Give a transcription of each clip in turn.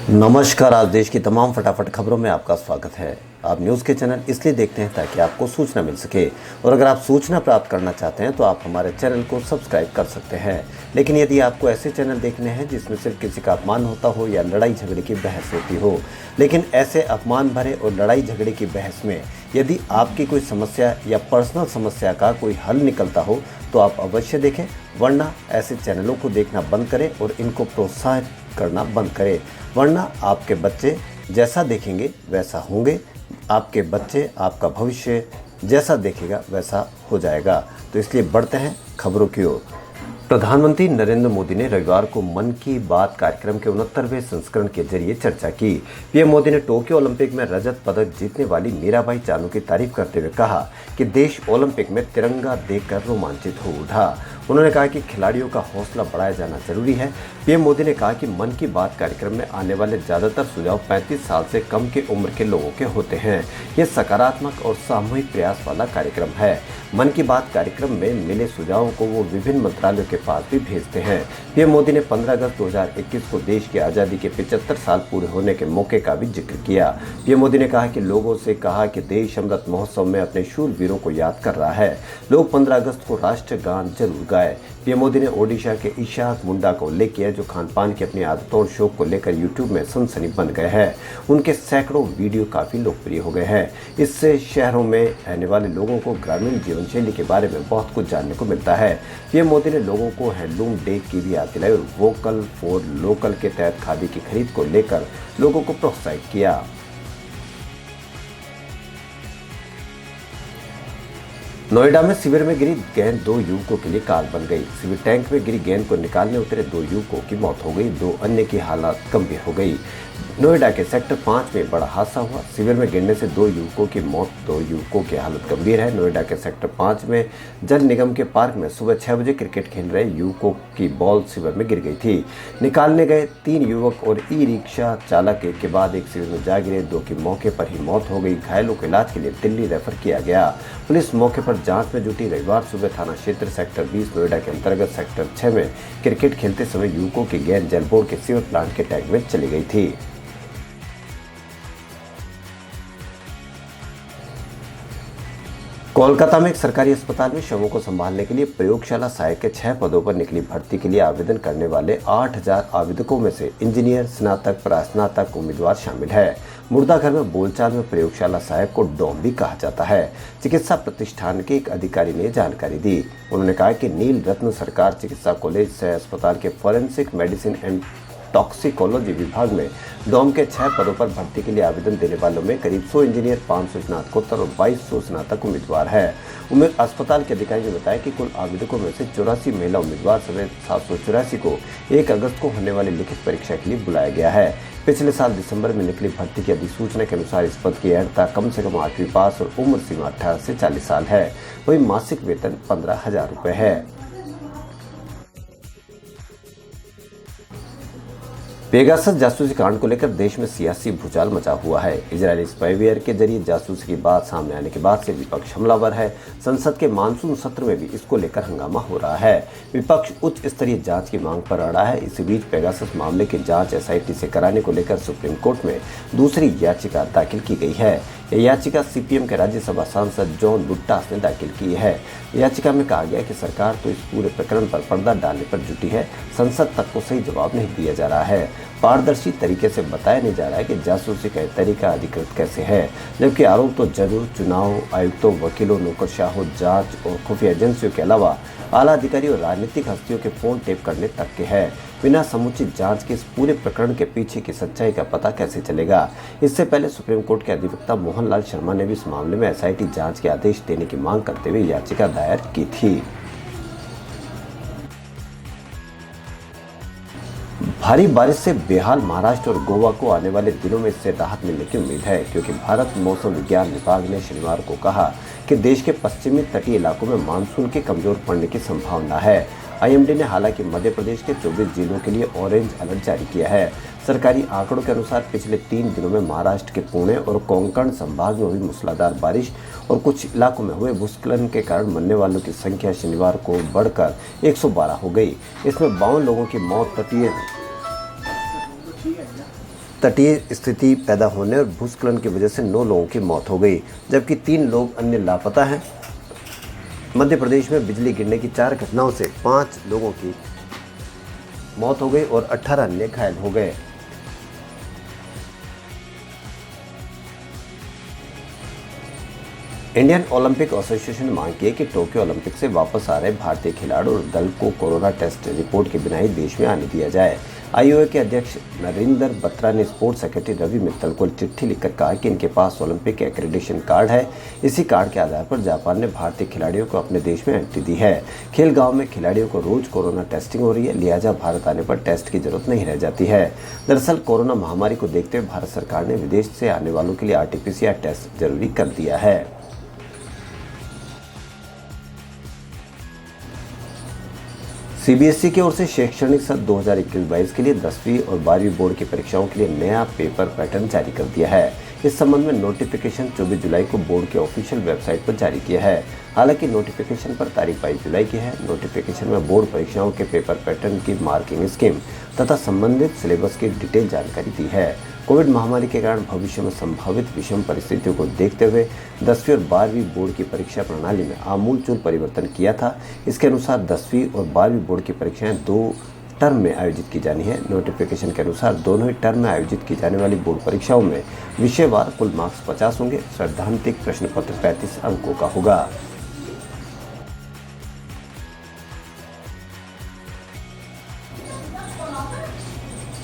नमस्कार। आज देश की तमाम फटाफट खबरों में आपका स्वागत है। आप न्यूज़ के चैनल इसलिए देखते हैं ताकि आपको सूचना मिल सके, और अगर आप सूचना प्राप्त करना चाहते हैं तो आप हमारे चैनल को सब्सक्राइब कर सकते हैं। लेकिन यदि आपको ऐसे चैनल देखने हैं जिसमें सिर्फ किसी का अपमान होता हो या लड़ाई झगड़े की बहस होती हो, लेकिन ऐसे अपमान भरे और लड़ाई झगड़े की बहस में यदि आपकी कोई समस्या या पर्सनल समस्या का कोई हल निकलता हो तो आप अवश्य देखें, वरना ऐसे चैनलों को देखना बंद करें और इनको प्रोत्साहित करना बंद करें। वरना आपके बच्चे जैसा देखेंगे वैसा होंगे, आपके बच्चे आपका भविष्य जैसा देखेगा वैसा हो जाएगा। तो इसलिए बढ़ते हैं खबरों की ओर। प्रधानमंत्री नरेंद्र मोदी ने रविवार को मन की बात कार्यक्रम के 69वें संस्करण के जरिए चर्चा की। पीएम मोदी ने टोक्यो ओलंपिक में रजत पदक जीतने वाली मीराबाई चानू की तारीफ करते हुए कहा कि देश ओलंपिक में तिरंगा देखकर रोमांचित हो उठा। उन्होंने कहा कि खिलाड़ियों का हौसला बढ़ाया जाना जरूरी है। पीएम मोदी ने कहा कि मन की बात कार्यक्रम में आने वाले ज्यादातर सुझाव 35 साल से कम की उम्र के लोगों के होते हैं। ये सकारात्मक और सामूहिक प्रयास वाला कार्यक्रम है। मन की बात कार्यक्रम में मिले सुझावों को वो विभिन्न मंत्रालयों के पास भी भेजते हैं। पीएम मोदी ने 15 अगस्त 2021 को देश की आज़ादी के 75 साल पूरे होने के मौके का भी जिक्र किया। पीएम मोदी ने कहा कि लोगों से कहा कि देश अमृत महोत्सव में अपने शूरवीरों को याद कर रहा है। लोग 15 अगस्त को राष्ट्रगान जरूर गाए। पीएम मोदी ने ओडिशा के इशाक मुंडा का उल्लेख किया, जो खान पान की अपनी आदतों और शौक को लेकर यूट्यूब में सनसनी बन गए हैं। उनके सैकड़ों वीडियो काफी लोकप्रिय हो गए हैं। इससे शहरों में रहने वाले लोगों को ग्रामीण जीवन शैली के बारे में बहुत कुछ जानने को मिलता है। पीएम मोदी ने लोगों को हैंडलूम डे की भी याद दिलाई और वोकल फॉर लोकल के तहत खादी की खरीद को लेकर लोगों को प्रोत्साहित किया। नोएडा में शिविर में गिरी गेंद 2 युवकों के लिए काल बन गई। शिविर टैंक में गिरी गेंद को निकालने उतरे 2 युवकों की मौत हो गई, 2 अन्य की हालत गंभीर हो गई। नोएडा के सेक्टर 5 में बड़ा हादसा हुआ। शिविर में गिरने से 2 युवकों की मौत, 2 युवकों की हालत गंभीर है। नोएडा के सेक्टर 5 में जल निगम के पार्क में सुबह 6 बजे क्रिकेट खेल रहे युवकों की बॉल शिविर में गिर गई थी। निकालने गए 3 युवक और ई रिक्शा चालक एक के बाद एक शिविर में जा गिरे। 2 की मौके पर ही मौत हो गई। घायलों को इलाज के लिए दिल्ली रेफर किया गया। पुलिस मौके पर जांच में जुटी। रविवार सुबह थाना क्षेत्र सेक्टर 20 नोएडा के अंतर्गत सेक्टर 6 में क्रिकेट खेलते समय युवकों की गेंद जल बोर्ड के सीवर प्लांट के टैंक में चली गई थी। कोलकाता में एक सरकारी अस्पताल में शवों को संभालने के लिए प्रयोगशाला सहायक के 6 पदों पर निकली भर्ती के लिए आवेदन करने वाले 8000 आवेदकों में से इंजीनियर, स्नातक, परास्नातक उम्मीदवार शामिल है। मुर्दाघर में बोलचाल में प्रयोगशाला सहायक को डॉम भी कहा जाता है। चिकित्सा प्रतिष्ठान के एक अधिकारी ने जानकारी दी। उन्होंने कहा कि नील रत्न सरकार चिकित्सा कॉलेज सह अस्पताल के फॉरेंसिक मेडिसिन एंड टॉक्सिकोलॉजी विभाग में डॉम के 6 पदों पर भर्ती के लिए आवेदन देने वालों में करीब 100 इंजीनियर, 500 स्नातकोत्तर और 2200 स्नातक उम्मीदवार हैं। अस्पताल के अधिकारी ने बताया कि कुल आवेदकों में से 84 महिला उम्मीदवार समेत 784 को 1 अगस्त को होने वाली लिखित परीक्षा के लिए बुलाया गया है। पिछले साल दिसंबर में निकली भर्ती की अधिसूचना के अनुसार इस पद की अर्हता कम से कम 8वीं पास और उम्र सीमा 18 से 40 साल है। वही मासिक वेतन 15,000 रुपए है। पेगासस जासूसी कांड को लेकर देश में सियासी भूचाल मचा हुआ है। इजरायली स्पाईवेयर के जरिए जासूसी की बात सामने आने के बाद से विपक्ष हमलावर है। संसद के मानसून सत्र में भी इसको लेकर हंगामा हो रहा है। विपक्ष उच्च स्तरीय जांच की मांग पर अड़ा है। इसी बीच पेगासस मामले की जांच एसआईटी से कराने को लेकर सुप्रीम कोर्ट में दूसरी याचिका दाखिल की गई है। यह याचिका सीपीएम के राज्यसभा सांसद जॉन बुट्टास ने दाखिल की है। याचिका में कहा गया कि सरकार तो इस पूरे प्रकरण पर पर्दा डालने पर जुटी है, संसद तक को सही जवाब नहीं दिया जा रहा है। पारदर्शी तरीके से बताया नहीं जा रहा है कि जासूसी का तरीका अधिकृत कैसे है, जबकि आरोप तो जजों, चुनाव आयुक्तों, वकीलों, नौकरशाहों, जांच और खुफिया एजेंसियों के अलावा आला अधिकारी और राजनीतिक हस्तियों के फोन टेप करने तक के हैं। बिना समुचित जांच के इस पूरे प्रकरण के पीछे की सच्चाई का पता कैसे चलेगा। इससे पहले सुप्रीम कोर्ट के अधिवक्ता मोहन लाल शर्मा ने भी इस मामले में एसआईटी जांच के आदेश देने की मांग करते हुए याचिका दायर की थी। भारी बारिश से बेहाल महाराष्ट्र और गोवा को आने वाले दिनों में इससे राहत मिलने की उम्मीद है, क्योंकि भारत मौसम विज्ञान विभाग ने शनिवार को कहा कि देश के पश्चिमी तटीय इलाकों में मानसून के कमजोर पड़ने की संभावना है। आईएमडी ने हालांकि मध्य प्रदेश के 24 जिलों के लिए ऑरेंज अलर्ट जारी किया है। सरकारी आंकड़ों के अनुसार पिछले 3 दिनों में महाराष्ट्र के पुणे और कोंकण संभाग में हुई मूसलाधार बारिश और कुछ इलाकों में हुए भूस्खलन के कारण मरने वालों की संख्या शनिवार को बढ़कर 112 हो गई। इसमें 52 लोगों की मौत तटीय स्थिति पैदा होने और भूस्खलन की वजह से 9 लोगों की मौत हो गई, जबकि 3 लोग अन्य लापता हैं। मध्य प्रदेश में बिजली गिरने की 4 घटनाओं से 5 लोगों की मौत हो गई और 18 अन्य घायल हो गए। इंडियन ओलंपिक एसोसिएशन ने मांग की है कि टोक्यो ओलंपिक से वापस आ रहे भारतीय खिलाड़ियों और दल को कोरोना टेस्ट रिपोर्ट के बिना ही देश में आने दिया जाए। आईओए के अध्यक्ष नरेंद्र बत्रा ने स्पोर्ट्स सेक्रेटरी रवि मित्तल को चिट्ठी लिखकर कहा कि इनके पास ओलंपिक एक्रेडिटेशन कार्ड है। इसी कार्ड के आधार पर जापान ने भारतीय खिलाड़ियों को अपने देश में एंट्री दी है। खेल गांव में खिलाड़ियों को रोज कोरोना टेस्टिंग हो रही है, लिहाजा भारत आने पर टेस्ट की जरूरत नहीं रह जाती है। दरअसल कोरोना महामारी को देखते हुए भारत सरकार ने विदेश से आने वालों के लिए RT-PCR टेस्ट जरूरी कर दिया है। CBSE की ओर से शैक्षणिक सत्र 2021-22 के लिए 10वीं और 12वीं बोर्ड की परीक्षाओं के लिए नया पेपर पैटर्न जारी कर दिया है। इस संबंध में नोटिफिकेशन 24 जुलाई को बोर्ड के ऑफिशियल वेबसाइट पर जारी किया है। हालांकि नोटिफिकेशन पर तारीख 22 जुलाई की है। नोटिफिकेशन में बोर्ड परीक्षाओं के पेपर पैटर्न की मार्किंग स्कीम तथा संबंधित सिलेबस की डिटेल जानकारी दी है। कोविड महामारी के कारण भविष्य में संभावित विषम परिस्थितियों को देखते हुए 10वीं और 12वीं बोर्ड की परीक्षा प्रणाली में आमूलचूल परिवर्तन किया था। इसके अनुसार 10वीं और 12वीं बोर्ड की परीक्षाएं 2 टर्म में आयोजित की जानी है। नोटिफिकेशन के अनुसार दोनों ही टर्म में आयोजित की जाने वाली बोर्ड परीक्षाओं में विषयवार कुल मार्क्स 50 होंगे। सैद्धांतिक प्रश्न पत्र 35 अंकों का होगा।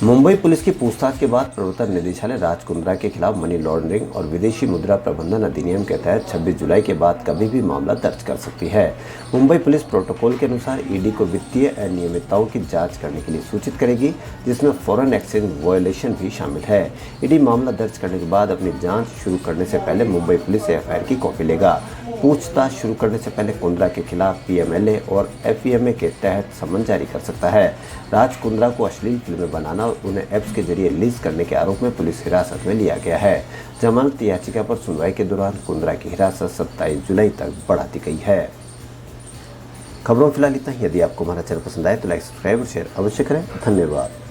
मुंबई पुलिस की पूछताछ के बाद प्रवर्तन निदेशालय राज कुंद्रा के खिलाफ मनी लॉन्ड्रिंग और विदेशी मुद्रा प्रबंधन अधिनियम के तहत 26 जुलाई के बाद कभी भी मामला दर्ज कर सकती है। मुंबई पुलिस प्रोटोकॉल के अनुसार ईडी को वित्तीय अनियमितताओं की जांच करने के लिए सूचित करेगी, जिसमें फॉरेन एक्सचेंज वायलेशन भी शामिल है। ईडी मामला दर्ज करने के बाद अपनी जाँच शुरू करने से पहले मुंबई पुलिस से FIR की कॉपी लेगा। पूछताछ शुरू करने से पहले कुंद्रा के खिलाफ PMLA और FEMA के तहत समन जारी कर सकता है। राज कुंद्रा को अश्लील फिल्में बनाना और उन्हें ऐप्स के जरिए लीज करने के आरोप में पुलिस हिरासत में लिया गया है। जमानत याचिका पर सुनवाई के दौरान कुंद्रा की हिरासत 27 जुलाई तक बढ़ा दी गई है। खबरों फिलहाल इतना ही। यदि आपको हमारा चैनल पसंद आए तो लाइक, सब्सक्राइब और शेयर अवश्य करें। धन्यवाद।